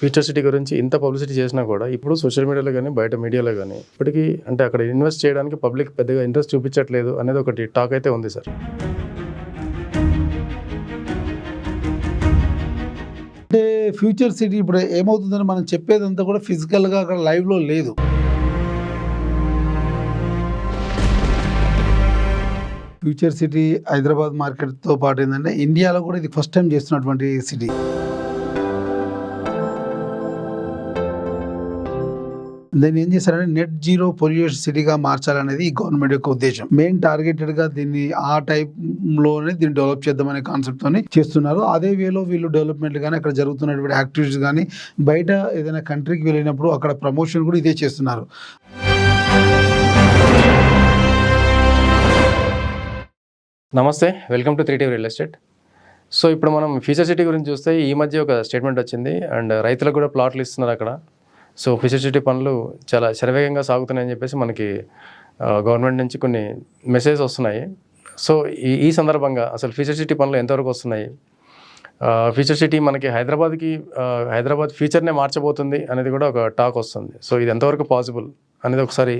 Future city గురించి ఇంత publicity చేసినా కూడా ఇప్పుడు సోషల్ మీడియాలో కానీ బయట మీడియాలో కానీ ఇప్పటికీ అంటే అక్కడ ఇన్వెస్ట్ చేయడానికి పబ్లిక్ పెద్దగా ఇంట్రెస్ట్ చూపించట్లేదు అనేది ఒకటి టాక్ అయితే ఉంది సార్. అంటే ఫ్యూచర్ సిటీ ఇప్పుడు ఏమవుతుందని మనం చెప్పేదంతా కూడా ఫిజికల్గా అక్కడ లైవ్లో లేదు. ఫ్యూచర్ సిటీ హైదరాబాద్ మార్కెట్తో పాటు ఏంటంటే ఇండియాలో కూడా ఇది ఫస్ట్ టైం చేస్తున్నటువంటి సిటీ. దీన్ని ఏం చేశారంటే నెట్ జీరో పొల్యూషన్ సిటీగా మార్చాలనేది ఈ గవర్నమెంట్ యొక్క ఉద్దేశం. మెయిన్ టార్గెటెడ్గా దీన్ని ఆ టైప్లోనే దీన్ని డెవలప్ చేద్దామనే కాన్సెప్ట్తోని చేస్తున్నారు. అదే వేలో వీళ్ళు డెవలప్మెంట్ కానీ అక్కడ జరుగుతున్నటువంటి యాక్టివిటీస్ కానీ బయట ఏదైనా కంట్రీకి వెళ్ళినప్పుడు అక్కడ ప్రమోషన్ కూడా ఇదే చేస్తున్నారు. నమస్తే, welcome to 3T real estate. So ఇప్పుడు మనం ఫ్యూచర్ సిటీ గురించి చూస్తే ఈ మధ్య ఒక స్టేట్మెంట్ వచ్చింది అండ్ రైతులకు కూడా ప్లాట్లు ఇస్తున్నారు అక్కడ. సో ఫ్యూచర్ సిటీ పనులు చాలా శరవేగంగా సాగుతున్నాయని చెప్పేసి మనకి గవర్నమెంట్ నుంచి కొన్ని మెసేజెస్ వస్తున్నాయి. సో ఈ సందర్భంగా అసలు ఫ్యూచర్ సిటీ పనులు ఎంతవరకు వస్తున్నాయి, ఫ్యూచర్ సిటీ మనకి హైదరాబాద్ ఫ్యూచర్నే మార్చబోతుంది అనేది కూడా ఒక టాక్ వస్తుంది. సో ఇది ఎంతవరకు పాసిబుల్ అనేది ఒకసారి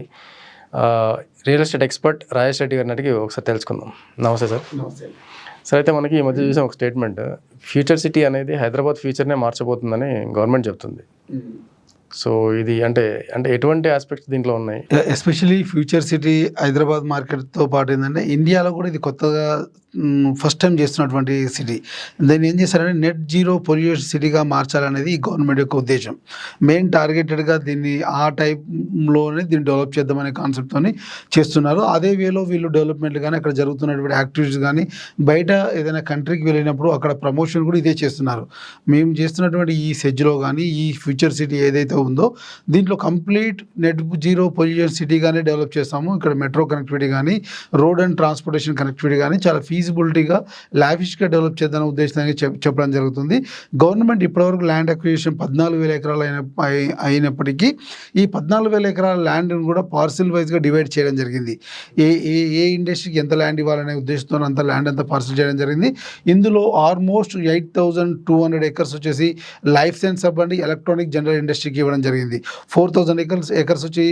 real estate expert Rajesh Reddy గారిని అడిగి ఒకసారి తెలుసుకుందాం. నమస్తే సార్. నమస్తే సార్, అయితే మనకి ఈ మధ్య చూసిన ఒక స్టేట్మెంట్, ఫ్యూచర్ సిటీ అనేది హైదరాబాద్ ఫ్యూచర్నే మార్చబోతుందని గవర్నమెంట్ చెప్తుంది. సో ఇది అంటే ఎటువంటి ఆస్పెక్ట్స్ దీంట్లో ఉన్నాయి? ఎస్పెషలీ ఫ్యూచర్ సిటీ హైదరాబాద్ మార్కెట్తో పాటు ఏంటంటే ఇండియాలో కూడా ఇది కొత్తగా ఫస్ట్ టైం చేస్తున్నటువంటి సిటీ. దీన్ని ఏం చేశారంటే నెట్ జీరో పొల్యూషన్ సిటీగా మార్చాలనేది ఈ గవర్నమెంట్ యొక్క ఉద్దేశం. మెయిన్ టార్గెటెడ్గా దీన్ని ఆ టైప్లోనే దీన్ని డెవలప్ చేద్దామనే కాన్సెప్ట్తోని చేస్తున్నారు. అదే వేలో వీళ్ళు డెవలప్మెంట్ కానీ అక్కడ జరుగుతున్నటువంటి యాక్టివిటీస్ కానీ బయట ఏదైనా కంట్రీకి వెళ్ళినప్పుడు అక్కడ ప్రమోషన్ కూడా ఇదే చేస్తున్నారు. మేము చేస్తున్నటువంటి ఈ సెజ్లో కానీ ఈ ఫ్యూచర్ సిటీ ఏదైతే ఉందో దీంట్లో కంప్లీట్ నెట్ జీరో పొల్యూషన్ సిటీగానే డెవలప్ చేస్తాము. ఇక్కడ మెట్రో కనెక్టివిటీ కానీ రోడ్ అండ్ ట్రాన్స్పోర్టేషన్ కనెక్టివిటీ కానీ చాలా ఫీజిబిలిటీగా లావిష్గా డెవలప్ చేద్దాం ఉద్దేశంగా చెప్పడం జరుగుతుంది. గవర్నమెంట్ ఇప్పటివరకు ల్యాండ్ అక్విజిషన్ 14,000 ఎకరాలు అయినప్పటికీ ఈ 14,000 ఎకరాల ల్యాండ్ను కూడా పార్సిల్ వైజ్గా డివైడ్ చేయడం జరిగింది. ఏ ఇండస్ట్రీకి ఎంత ల్యాండ్ ఇవ్వాలనే ఉద్దేశంతో అంత ల్యాండ్ అంతా పార్సిల్ చేయడం జరిగింది. ఇందులో ఆల్మోస్ట్ 8,200 ఎకర్స్ వచ్చేసి life science hub and electronic general ఇండస్ట్రీకి ఇవ్వడం జరిగింది. 4,000 ఎకర్స్ వచ్చి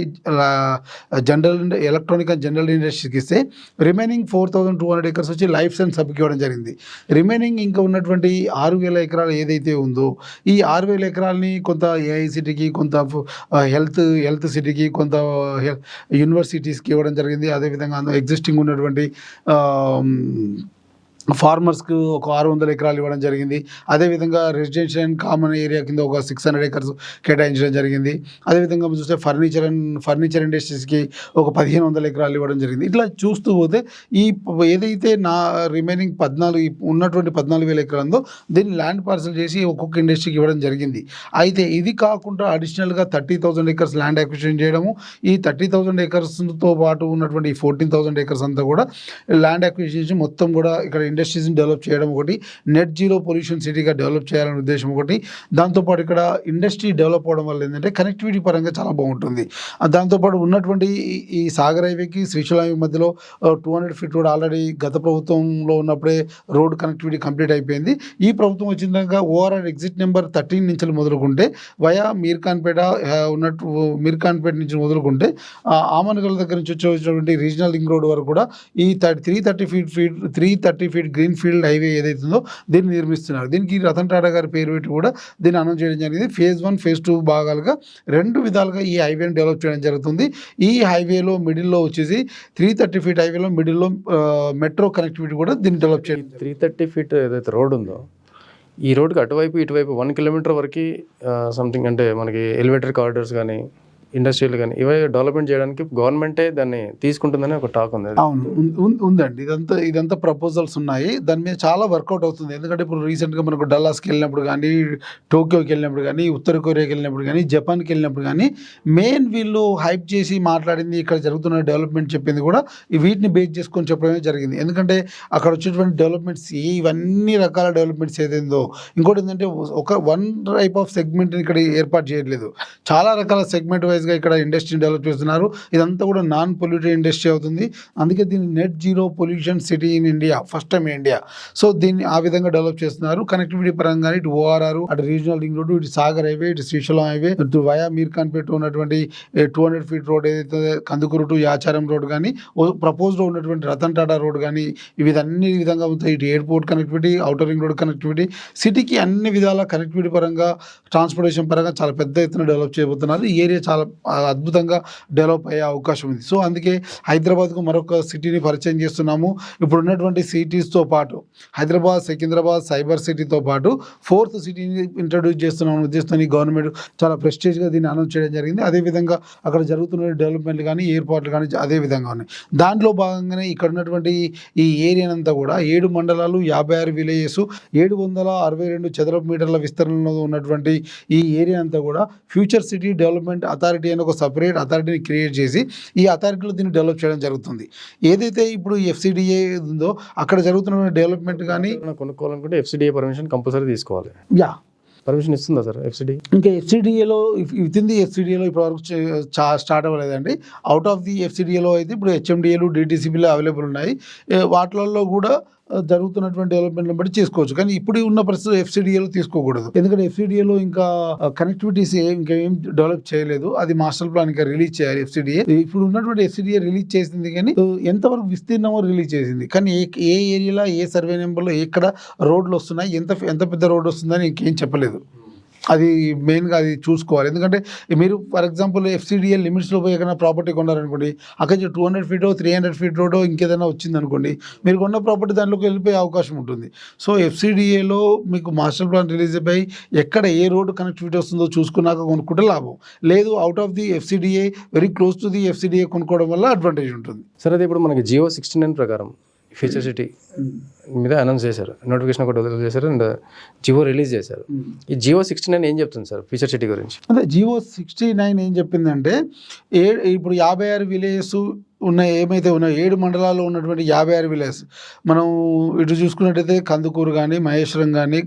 జనరల్ ఎలక్ట్రానిక్ అండ్ జనరల్ ఇండస్ట్రీకి ఇస్తే రిమైనింగ్ 4,200 ఎకర్స్ వచ్చి లైఫ్ సైన్స్ హబ్కి ఇవ్వడం జరిగింది. రిమైనింగ్ ఇంకా ఉన్నటువంటి 6,000 ఎకరాలు ఏదైతే ఉందో ఈ 6,000 ఎకరాలని కొంత ఏఐసిటీకి, కొంత హెల్త్ సిటీకి, కొంత యూనివర్సిటీస్కి ఇవ్వడం జరిగింది. అదేవిధంగా ఎగ్జిస్టింగ్ ఉన్నటువంటి ఫార్మర్స్కి ఒక 600 ఎకరాలు ఇవ్వడం జరిగింది. అదేవిధంగా రెసిడెన్షియల్ అండ్ కామన్ ఏరియా కింద ఒక 600 ఎకర్స్ కేటాయించడం జరిగింది. అదేవిధంగా చూస్తే ఫర్నిచర్ ఇండస్ట్రీస్కి ఒక 1,500 ఎకరాలు ఇవ్వడం జరిగింది. ఇట్లా చూస్తూ పోతే ఈ ఏదైతే రిమైనింగ్ ఉన్నటువంటి 14,000 ఎకరాలు ఉందో దీన్ని ల్యాండ్ పార్సల్ చేసి ఒక్కొక్క ఇండస్ట్రీకి ఇవ్వడం జరిగింది. అయితే ఇది కాకుండా అడిషనల్గా 30,000 ఎకర్స్ ల్యాండ్ అక్విజిషన్ చేయడము, ఈ 30,000 ఎకర్స్తో పాటు ఉన్నటువంటి 14,000 ఎకర్స్ అంతా కూడా ల్యాండ్ అక్విజిషన్ మొత్తం కూడా ఇక్కడ ఇండస్ట్రీస్ని డెవలప్ చేయడం ఒకటి, నెట్ జీరో పొల్యూషన్ సిటీగా డెవలప్ చేయాలనే ఉద్దేశం ఒకటి. దాంతోపాటు ఇక్కడ ఇండస్ట్రీ డెవలప్ అవడం వల్ల ఏంటంటే కనెక్టివిటీ పరంగా చాలా బాగుంటుంది. దాంతోపాటు ఉన్నటువంటి ఈ సాగర్ హైవేకి శ్రీశైలం హైవే మధ్యలో 200 ఫీట్ రోడ్ ఆల్రెడీ గత ప్రభుత్వంలో ఉన్నప్పుడే రోడ్ కనెక్టివిటీ కంప్లీట్ అయిపోయింది. ఈ ప్రభుత్వం వచ్చినాక ఓఆర్ఆర్ ఎగ్జిట్ నెంబర్ 13 నుంచి మొదలుకుంటే వయా మీర్ఖాన్పేట నుంచి మొదలుకుంటే ఆమనగల్ దగ్గర నుంచి వచ్చినటువంటి రీజనల్ రింగ్ రోడ్ వరకు కూడా ఈ 330 ఫీట్ గ్రీన్ ఫీల్డ్ హైవే ఏదైతుందో దీన్ని నిర్మిస్తున్నారు. దీనికి రతన్ టాటా గారి పేరు పెట్టి కూడా దీన్ని అనౌన్స్ చేయడం జరిగింది. ఫేజ్ 1, ఫేజ్ 2 భాగాలుగా 2 విధాలుగా ఈ హైవేని డెవలప్ చేయడం జరుగుతుంది. ఈ హైవేలో మిడిల్లో వచ్చేసి 330 ఫీట్ హైవేలో మిడిల్లో మెట్రో కనెక్టివిటీ కూడా దీన్ని డెవలప్ చేయడం. 330 ఫీట్ ఏదైతే రోడ్ ఉందో ఈ రోడ్కి అటువైపు ఇటువైపు 1 కిలోమీటర్ వరకు సంథింగ్ అంటే మనకి ఎలివేటర్ కారిడార్స్ కానీ ఇండస్ట్రీలు కానీ ఇవే డెవలప్మెంట్ చేయడానికి గవర్నమెంటే దాన్ని తీసుకుంటుందని ఒక టాక్ ఉంది. అవును, ఉందండి. ఇదంతా ప్రపోజల్స్ ఉన్నాయి. దాని మీద చాలా వర్కౌట్ అవుతుంది. ఎందుకంటే ఇప్పుడు రీసెంట్గా మనకు డల్లాస్కి వెళ్ళినప్పుడు కానీ, టోక్యోకి వెళ్ళినప్పుడు కానీ, ఉత్తర కొరియాకి వెళ్ళినప్పుడు కానీ, జపాన్కి వెళ్ళినప్పుడు కానీ మెయిన్ వీళ్ళు హైప్ చేసి మాట్లాడింది, ఇక్కడ జరుగుతున్న డెవలప్మెంట్ చెప్పింది కూడా వీటిని బేస్ చేసుకొని చెప్పడమే జరిగింది. ఎందుకంటే అక్కడ వచ్చేటువంటి డెవలప్మెంట్స్ ఇవన్నీ రకాల డెవలప్మెంట్స్ ఏదైందో, ఇంకోటి ఏంటంటే వన్ టైప్ ఆఫ్ సెగ్మెంట్ని ఇక్కడ ఏర్పాటు చేయట్లేదు. చాలా రకాల సెగ్మెంట్ వైజ్ వైజ్గా ఇక్కడ ఇండస్ట్రీని డెవలప్ చేస్తున్నారు. ఇదంతా కూడా నాన్ పొల్యూటెడ్ ఇండస్ట్రీ అవుతుంది. అందుకే దీన్ని net zero pollution city in India, first time India. So దీన్ని ఆ విధంగా డెవలప్ చేస్తున్నారు. కనెక్టివిటీ పరంగా ఇటు ఓఆర్ఆర్, అటు రీజనల్ రింగ్ రోడ్, ఇటు సాగర్ హైవే, ఇటు శ్రీశైలం హైవే, ఇటు వయా మీర్ఖాన్పేట ఉన్నటువంటి 200 ఫీట్ రోడ్ ఏదైతే కందుకూరు టు యాచారం రోడ్ కానీ, ప్రపోజ్లో ఉన్నటువంటి రతన్ టాటా రోడ్ కానీ, ఇవి అన్ని విధంగా ఉంటాయి. ఇటు airport connectivity, outer ring road connectivity, సిటీకి అన్ని విధాల కనెక్టివిటీ పరంగా, ట్రాన్స్పోర్టేషన్ పరంగా చాలా పెద్ద ఎత్తున డెవలప్ చేయబోతున్నారు. ఈ ఏరియా చాలా అద్భుతంగా డెవలప్ అయ్యే అవకాశం ఉంది. సో అందుకే హైదరాబాద్కు మరొక సిటీని పరిచయం చేస్తున్నాము. ఇప్పుడు ఉన్నటువంటి సిటీస్తో పాటు హైదరాబాద్, సికింద్రాబాద్, సైబర్ సిటీతో పాటు 4th సిటీని ఇంట్రడ్యూస్ చేస్తున్నాము ఉద్దేశంతో గవర్నమెంట్ చాలా ప్రెస్టేజ్గా దీన్ని అనౌన్స్ చేయడం జరిగింది. అదేవిధంగా అక్కడ జరుగుతున్న డెవలప్మెంట్లు కానీ, ఎయిర్పోర్ట్లు కానీ అదే విధంగా ఉన్నాయి. దాంట్లో భాగంగానే ఇక్కడ ఉన్నటువంటి ఈ ఏరియానంతా కూడా 7 మండలాలు, 56 విలేజెస్, 762 చదరపు మీటర్ల విస్తరణలో ఉన్నటువంటి ఈ ఏరియా అంతా కూడా ఫ్యూచర్ సిటీ డెవలప్మెంట్ అథారిటీ అని ఒక సపరేట్ అథారిటీని క్రియేట్ చేసి ఈ అథారిటీలో దీన్ని డెవలప్ చేయడం జరుగుతుంది. ఏదైతే ఇప్పుడు FCDA ఉందో అక్కడ జరుగుతున్న డెవలప్మెంట్ కానీ కొనుక్కోవాలనుకుంటే FCDA పర్మిషన్ కంపల్సరీ తీసుకోవాలి. యా పర్మిషన్ ఇస్తుందా సార్ FCD? ఇంకా FCDAలో విత్ ఇన్ ది FCDAలో ఇప్పటివరకు స్టార్ట్ అవ్వలేదండి. అవుట్ ఆఫ్ ది FCDAలో అయితే ఇప్పుడు HMDAలు, DTCPలు అవైలబుల్ ఉన్నాయి. వాటిలలో కూడా జరుగుతున్నటువంటి డెవలప్మెంట్ని బట్టి చేసుకోవచ్చు. కానీ ఇప్పుడు ఉన్న పరిస్థితుల్లో FCDAలో తీసుకోకూడదు. ఎందుకంటే FCDAలో ఇంకా కనెక్టివిటీస్ ఇంకా ఏం డెవలప్ చేయలేదు. అది మాస్టర్ ప్లాన్ ఇంకా రిలీజ్ చేయాలి FCDA. ఇప్పుడు ఉన్నటువంటి FCDA రిలీజ్ చేసింది కానీ ఎంతవరకు విస్తీర్ణమో రిలీజ్ చేసింది. కానీ ఏ ఏరియాలో, ఏ సర్వే నెంబర్లో ఎక్కడ రోడ్లు వస్తున్నాయి, ఎంత పెద్ద రోడ్ వస్తుందని ఇంకేం చెప్పలేదు. అది మెయిన్గా అది చూసుకోవాలి. ఎందుకంటే మీరు ఫర్ ఎగ్జాంపుల్ FCDA లిమిట్స్లో పోయి ఏదైనా ప్రాపర్టీ కొన్నారనుకోండి, అక్కడ 200 ఫీట్ 300 ఫీట్ రోడ్ ఇంకేదైనా వచ్చిందనుకోండి, మీరు కొన్న ప్రాపర్టీ దాంట్లోకి వెళ్ళిపోయే అవకాశం ఉంటుంది. సో FCDAలో మీకు మాస్టర్ ప్లాన్ రిలీజ్ అయిపోయి ఎక్కడ ఏ రోడ్డు కనెక్టివిటీ వస్తుందో చూసుకున్నాక కొనుక్కుంటే లాభం. లేదు out of the FCDA very close to the FCDA కొనుక్కోవడం వల్ల అడ్వాంటేజ్ ఉంటుంది. సరే, అది ఇప్పుడు మనకి జియో 69 ప్రకారం ఫ్యూచర్ సిటీ మీద అనౌన్స్ చేశారు, నోటిఫికేషన్ ఒకటి వదిలి చేశారు అండ్ జియో రిలీజ్ చేశారు. ఈ జియో 69 ఏం చెప్తుంది సార్ ఫ్యూచర్ సిటీ గురించి? అంటే జియో 69 ఏం చెప్పిందంటే ఇప్పుడు 56 విలేజెస్ ఉన్నాయి, ఏమైతే ఉన్నాయో 7 మండలాల్లో ఉన్నటువంటి 56 విలేజెస్ మనం ఇటు చూసుకున్నట్టయితే కందుకూరు కానీ, మహేశ్వరం కానీ,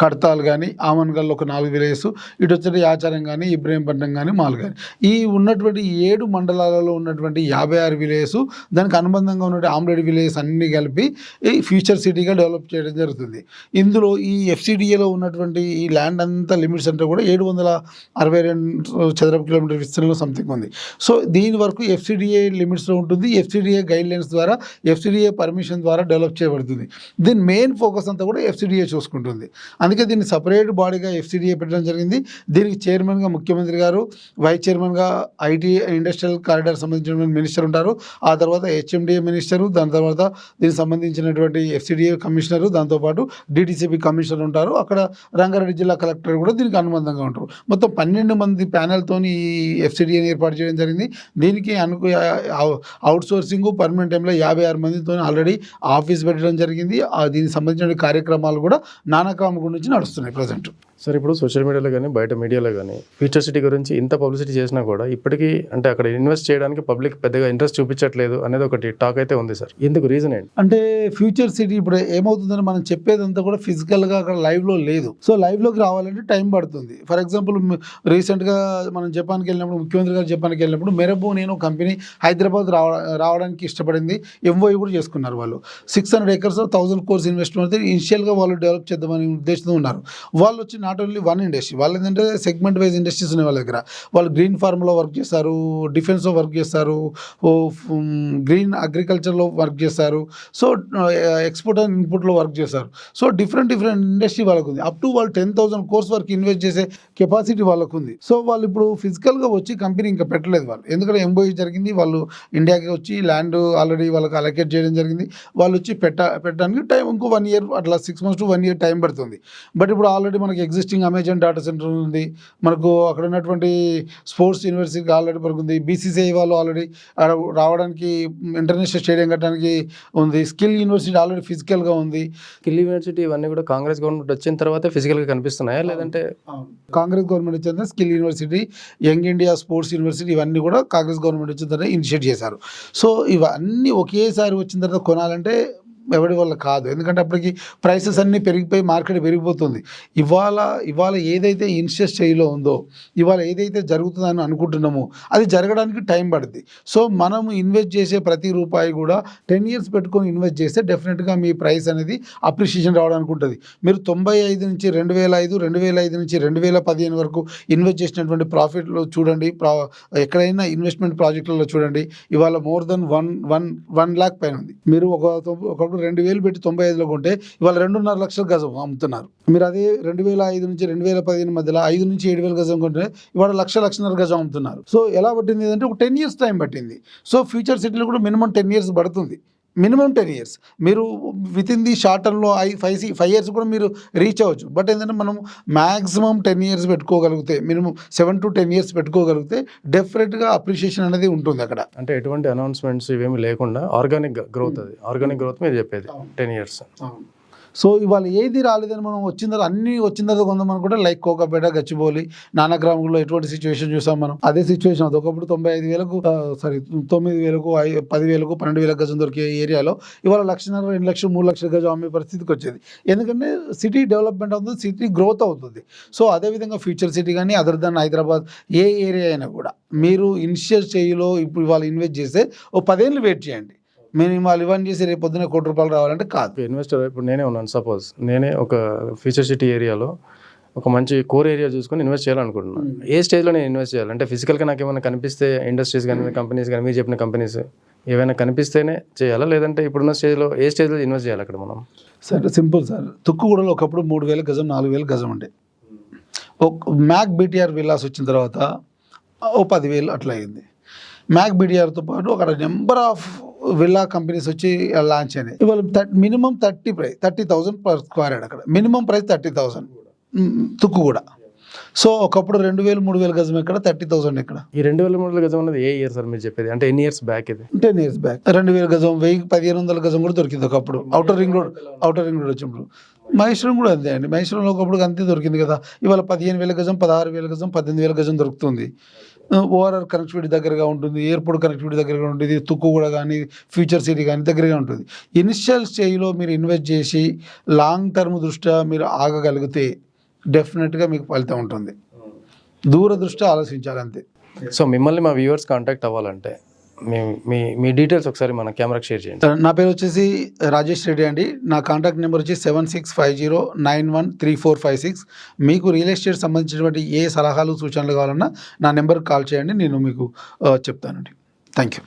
కడతాల్ కానీ, ఆమన్గల్ ఒక 4 విలేజెస్, ఇటు వచ్చేది యాచారం కానీ, ఇబ్రహీంపట్నం కానీ, మాల్ కానీ, ఈ ఉన్నటువంటి 7 మండలాలలో ఉన్నటువంటి 56 విలేజెస్, దానికి అనుబంధంగా ఉన్నటువంటి ఆమ్లెడ్ విలేజెస్ అన్నీ కలిపి ఈ ఫ్యూచర్ సిటీగా డెవలప్ చేయడం జరుగుతుంది. ఇందులో ఈ FCDAలో ఉన్నటువంటి ఈ ల్యాండ్ అంతా లిమిట్స్ అంతా కూడా 762 చదరపు కిలోమీటర్ విస్తీర్ణంలో సంథింగ్ ఉంది. సో దీని వరకు FCDA లిమిట్స్లో ఉంటుంది. FCDA గైడ్ లైన్స్ ద్వారా, FCDA పర్మిషన్ ద్వారా డెవలప్ చేయబడుతుంది. దీని మెయిన్ ఫోకస్ అంతా కూడా FCDA చూసుకుంటుంది. అందుకే దీన్ని సపరేట్ బాడీగా FCDA పెట్టడం జరిగింది. దీనికి చైర్మన్గా ముఖ్యమంత్రి గారు, వైస్ చైర్మన్గా IT ఇండస్ట్రియల్ కారిడార్ సంబంధించిన మినిస్టర్ ఉంటారు. ఆ తర్వాత HMDA మినిస్టరు, దాని తర్వాత దీనికి సంబంధించినటువంటి FCDA కమిషనరు, దాంతోపాటు DTCP కమిషనర్ ఉంటారు. అక్కడ రంగారెడ్డి జిల్లా కలెక్టర్ కూడా దీనికి అనుబంధంగా ఉంటారు. మొత్తం 12 మంది ప్యానెల్తోని ఈ FCDAని ఏర్పాటు చేయడం జరిగింది. దీనికి అవుట్సోర్సింగ్ పర్మనెంట్ టైంలో 56 మందితో ఆల్రెడీ ఆఫీస్ పెట్టడం జరిగింది. దీనికి సంబంధించిన కార్యక్రమాలు కూడా నానాకామ గురించి నడుస్తున్నాయి ప్రజెంట్. సార్, ఇప్పుడు సోషల్ మీడియాలో కానీ, బయట మీడియాలో కానీ ఫ్యూచర్ సిటీ గురించి ఇంత పబ్లిసిటీ చేసినా కూడా ఇప్పటికీ అంటే అక్కడ ఇన్వెస్ట్ చేయడానికి పబ్లిక్ పెద్దగా ఇంట్రెస్ట్ చూపించట్లేదు అనేది ఒకటి టాక్ అయితే ఉంది సార్. ఎందుకు రీజన్ ఏంటి? అంటే ఫ్యూచర్ సిటీ ఇప్పుడు ఏమవుతుందని మనం చెప్పేదంతా కూడా ఫిజికల్గా అక్కడ లైవ్లో లేదు. సో లైవ్లోకి రావాలంటే టైం పడుతుంది. ఫర్ ఎగ్జాంపుల్ రీసెంట్గా మనం జపాన్కి వెళ్ళినప్పుడు, ముఖ్యమంత్రి గారు జపాన్కి వెళ్ళినప్పుడు మెరబో నేను కంపెనీ హైదరాబాద్ రావడానికి ఇష్టపడింది. MOU కూడా చేసుకున్నారు. వాళ్ళు 600 acres 1000 crores ఇన్వెస్ట్మెంట్ ఇనిషియల్గా వాళ్ళు డెవలప్ చేద్దామని ఉద్దేశంతో ఉన్నారు. వాళ్ళు వచ్చి నాట్ ఓన్లీ వన్ ఇండస్ట్రీ, వాళ్ళు ఏంటంటే సెగ్మెంట్ వైజ్ ఇండస్ట్రీస్ ఉన్నాయి వాళ్ళ దగ్గర. వాళ్ళు గ్రీన్ ఫార్మ్లో వర్క్ చేస్తారు, డిఫెన్స్లో వర్క్ చేస్తారు, గ్రీన్ అగ్రికల్చర్లో వర్క్ చేస్తారు, సో ఎక్స్పోర్ట్ అండ్ ఇన్పుట్లో వర్క్ చేస్తారు. సో డిఫరెంట్ ఇండస్ట్రీ వాళ్ళకు ఉంది. అప్ టు వాళ్ళు 10,000 crores వరకు ఇన్వెస్ట్ చేసే కెపాసిటీ వాళ్ళకు ఉంది. సో వాళ్ళు ఇప్పుడు ఫిజికల్గా వచ్చి కంపెనీ ఇంకా పెట్టలేదు వాళ్ళు, ఎందుకంటే MOU జరిగింది. వాళ్ళు ఇండియాకి వచ్చి ల్యాండ్ ఆల్రెడీ వాళ్ళకి అలొకేట్ చేయడం జరిగింది. వాళ్ళు వచ్చి పెట్టడానికి టైం ఇంకో 1 year అట్లా 6 months to 1 year టైం పడుతుంది. బట్ ఇప్పుడు ఆల్రెడీ మనకి ఎగ్జిస్టింగ్ అమెజాన్ డేటా సెంటర్ ఉంది, మనకు అక్కడ ఉన్నటువంటి స్పోర్ట్స్ యూనివర్సిటీ ఆల్రెడీ మనకు ఉంది. BCCI వాళ్ళు ఆల్రెడీ రావడానికి ఇంటర్నేషనల్ స్టేడియం కట్టడానికి ఉంది. స్కిల్ యూనివర్సిటీ ఆల్రెడీ ఫిజికల్గా ఉంది. స్కిల్ యూనివర్సిటీ ఇవన్నీ కూడా కాంగ్రెస్ గవర్నమెంట్ వచ్చిన తర్వాత ఫిజికల్గా కనిపిస్తున్నాయా, లేదంటే కాంగ్రెస్ గవర్నమెంట్ వచ్చిన skill university, young India sports university ఇవన్నీ కూడా కాంగ్రెస్ గవర్నమెంట్ వచ్చిన తర్వాత ఇనిషియేట్ చేశారు. సో ఇవన్నీ ఒకేసారి వచ్చిన తర్వాత కొనాలంటే ఎవరి వల్ల కాదు. ఎందుకంటే అప్పటికి ప్రైసెస్ అన్నీ పెరిగిపోయి మార్కెట్ పెరిగిపోతుంది. ఇవాళ ఏదైతే ఇనిషియల్ స్టేజ్లో ఉందో, ఇవాళ ఏదైతే జరుగుతుందని అనుకుంటున్నామో అది జరగడానికి టైం పడుతుంది. సో మనము ఇన్వెస్ట్ చేసే ప్రతి రూపాయి కూడా 10 years పెట్టుకొని ఇన్వెస్ట్ చేస్తే డెఫినెట్గా మీ ప్రైస్ అనేది అప్రిషియేషన్ రావడానికి ఉంటుంది. మీరు 95 నుంచి 2005, 2005 నుంచి 2015 వరకు ఇన్వెస్ట్ చేసినటువంటి ప్రాఫిట్లో చూడండి, ఎక్కడైనా ఇన్వెస్ట్మెంట్ ప్రాజెక్టులలో చూడండి, ఇవాళ మోర్ దెన్ 1 lakh పైన ఉంది. మీరు ఒకప్పుడు 2000 పెట్టి 95లో కొంటే ఇవాళ 2.5 లక్షల గజం అమ్ముతున్నారు. మీరు అదే 2005 నుంచి 2015 మధ్యలో 5 నుంచి 7,000 గజం కొంటే ఇవాళ 1,00,000 గజం అమ్ముతున్నారు. సో ఎలా పట్టింది అంటే ఒక 10 years టైం పట్టింది. సో ఫ్యూచర్ సిటీలో కూడా మినిమం 10 years పడుతుంది. మినిమం 10 years మీరు విత్ ఇన్ ది షార్ట్ టర్మ్లో 5 years కూడా మీరు రీచ్ అవ్వచ్చు. బట్ ఏంటంటే మనం మ్యాక్సిమం 10 years పెట్టుకోగలిగితే, మినిమం 7 to 10 years పెట్టుకోగలిగితే డెఫినెట్గా అప్రిషియేషన్ అనేది ఉంటుంది అక్కడ. అంటే ఎటువంటి అనౌన్స్మెంట్స్ ఇవేమి లేకుండా ఆర్గానిక్ గ్రోత్, అది ఆర్గానిక్ గ్రోత్ మీరు చెప్పేది 10 years. సో ఇవాళ ఏది రాలేదని మనం వచ్చిన తర్వాత అన్నీ వచ్చిన తర్వాత కొందామని కూడా లైక్ కోకాపేట, గచ్చిబౌలి, నానగ్రామంలో ఎటువంటి సిచ్యువేషన్ చూసాం మనం. అదే సిచ్యువేషన్ అది ఒకప్పుడు 95,000కు 9,000కు 10,000కు 12,000 గజం దొరికే ఏరియాలో ఇవాళ 1,50,000, 2 లక్షలు, 3 లక్షల గజం అమ్మే పరిస్థితికి వచ్చేది. ఎందుకంటే సిటీ డెవలప్మెంట్ అవుతుంది, సిటీ గ్రోత్ అవుతుంది. సో అదేవిధంగా ఫ్యూచర్ సిటీ కానీ అదర్ దాన్ హైదరాబాద్ ఏ ఏరియా అయినా కూడా మీరు ఇనిషియల్ స్టేజ్లో ఇప్పుడు ఇవాళ ఇన్వెస్ట్ చేస్తే ఓ 10 ఏళ్ళు వెయిట్ చేయండి. మేము వాళ్ళు ఇవన్నీ చేసి రేపు పొద్దున ₹1 కోటి రావాలంటే కాదు. ఇన్వెస్టర్ ఇప్పుడు నేనే ఉన్నాను, సపోజ్ నేనే ఒక ఫ్యూచర్ సిటీ ఏరియాలో ఒక మంచి కోర్ ఏరియా చూసుకొని ఇన్వెస్ట్ చేయాలనుకుంటున్నాను. ఏ స్టేజ్లో నేను ఇన్వెస్ట్ చేయాలి? అంటే ఫిజికల్గా నాకు ఏమైనా కనిపిస్తే, ఇండస్ట్రీస్ కానీ కంపెనీస్ కానీ మీరు చెప్పిన కంపెనీస్ ఏమైనా కనిపిస్తేనే చేయాలా, లేదంటే ఇప్పుడున్న స్టేజ్లో ఏ స్టేజ్లో ఇన్వెస్ట్ చేయాలి అక్కడ మనం? సార్ సింపుల్ సార్, తుక్కుగూడలో ఒకప్పుడు 3,000 గజం, 4,000 గజం ఉండే. మ్యాక్ బీటీఆర్ విల్లాస్ వచ్చిన తర్వాత ఓ 10,000 అట్లా అయింది. మ్యాక్ బీటీఆర్తో పాటు అక్కడ నెంబర్ ఆఫ్ విల్లా కంపెనీస్ వచ్చి లాంచ్ అయినాయి. ఇవాళ మినిమం 30,000 per square యార్డ్. అక్కడ మినిమం ప్రైస్ 30,000 తుక్కు కూడా. సో ఒకప్పుడు 2,000, 3,000 గజం ఎక్కడ, 30,000 ఎక్కడ? ఈ 2,000, 3,000 గజం అనేది ఏ ఇయర్ సార్ మీరు చెప్పేది? అంటే ఎన్ని ఇయర్స్ బ్యాక్ ఇది? 10 years బ్యాక్ 2,000 గజం, 1,100 గజం కూడా దొరికింది ఒకప్పుడు. అవుటర్ రింగ్ రోడ్ వచ్చినప్పుడు. మహేశ్వరం కూడా అంతే అండి. మహేశ్వరంలో ఒకప్పుడు అంతే దొరికింది కదా. ఇవాళ 15,000 గజం, 16,000 గజం, 18,000 గజం దొరుకుతుంది. ఓఆర్ఆర్ కనెక్టివిటీ దగ్గరగా ఉంటుంది, ఎయిర్పోర్ట్ కనెక్టివిటీ దగ్గరగా ఉంటుంది, తుక్కు కూడా కానీ ఫ్యూచర్ సిటీ కానీ దగ్గరగా ఉంటుంది. ఇనిషియల్ స్టేజ్లో మీరు ఇన్వెస్ట్ చేసి లాంగ్ టర్మ్ దృష్ట్యా మీరు ఆగగలిగితే డెఫినెట్గా మీకు ఫలితం ఉంటుంది. దూరదృష్టి ఆలోచించాలి అంతే. సో మిమ్మల్ని మా వ్యూవర్స్ కాంటాక్ట్ అవ్వాలంటే మీ డీటెయిల్స్ ఒకసారి మన కెమెరాకి షేర్ చేయండి. నా పేరు వచ్చేసి రాజేష్ రెడ్డి అండి. నా కాంటాక్ట్ నెంబర్ వచ్చి 7650913456. మీకు రియల్ ఎస్టేట్ సంబంధించినటువంటి ఏ సలహాలు, సూచనలు కావాలన్నా నా నెంబర్కి కాల్ చేయండి, నేను మీకు చెప్తానండి. Thank you.